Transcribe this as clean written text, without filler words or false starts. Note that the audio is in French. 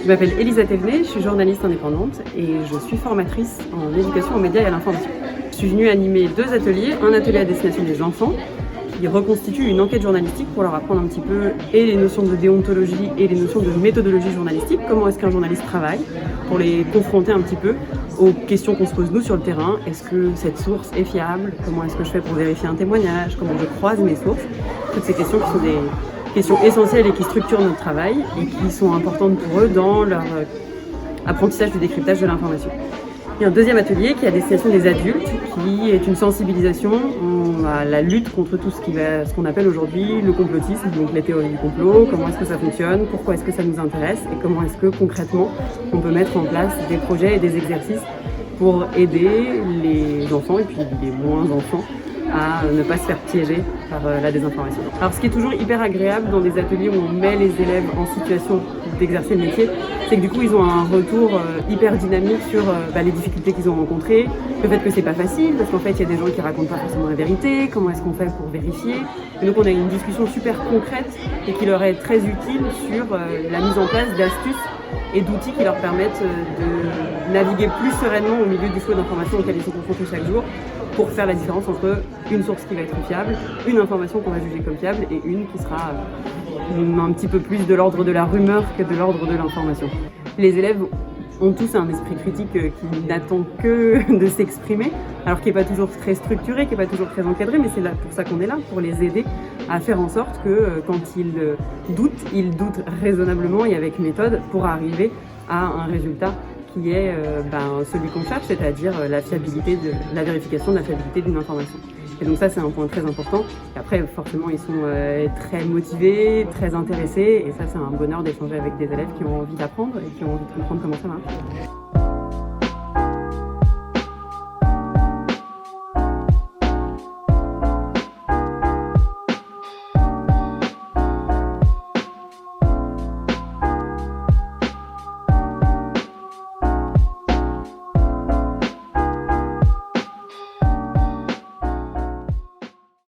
Je m'appelle Elisa Thévenet, je suis journaliste indépendante et je suis formatrice en éducation aux médias et à l'information. Je suis venue animer 2 ateliers, un atelier à destination des enfants qui reconstitue une enquête journalistique pour leur apprendre un petit peu et les notions de déontologie et les notions de méthodologie journalistique, comment est-ce qu'un journaliste travaille, pour les confronter un petit peu aux questions qu'on se pose nous sur le terrain. Est-ce que cette source est fiable? Comment est-ce que je fais pour vérifier un témoignage? Comment je croise mes sources? Toutes ces questions qui sont des questions essentielles et qui structurent notre travail et qui sont importantes pour eux dans leur apprentissage du décryptage de l'information. Il y a un deuxième atelier qui est à destination des adultes, qui est une sensibilisation à la lutte contre tout ce qu'on appelle aujourd'hui le complotisme, donc les théories du complot, comment est-ce que ça fonctionne, pourquoi est-ce que ça nous intéresse et comment est-ce que concrètement on peut mettre en place des projets et des exercices pour aider les enfants et puis les moins enfants à ne pas se faire piéger par la désinformation. Alors ce qui est toujours hyper agréable dans des ateliers où on met les élèves en situation d'exercer le métier, c'est que du coup ils ont un retour hyper dynamique sur les difficultés qu'ils ont rencontrées, le fait que c'est pas facile parce qu'en fait il y a des gens qui racontent pas forcément la vérité, comment est-ce qu'on fait pour vérifier. Et donc on a une discussion super concrète et qui leur est très utile sur la mise en place d'astuces et d'outils qui leur permettent de naviguer plus sereinement au milieu du flot d'informations auxquelles ils sont confrontés chaque jour pour faire la différence entre une source qui va être fiable, une information qu'on va juger comme fiable et une qui sera un petit peu plus de l'ordre de la rumeur que de l'ordre de l'information. Les élèves ont tous un esprit critique qui n'attend que de s'exprimer, alors qui n'est pas toujours très structuré, qui n'est pas toujours très encadré, mais c'est là pour ça qu'on est là, pour les aider à faire en sorte que quand ils doutent raisonnablement et avec méthode pour arriver à un résultat qui est celui qu'on cherche, c'est-à-dire la vérification de la fiabilité d'une information. Et donc ça, c'est un point très important. Et après, forcément, ils sont très motivés, très intéressés. Et ça, c'est un bonheur d'échanger avec des élèves qui ont envie d'apprendre et qui ont envie de comprendre comment ça marche.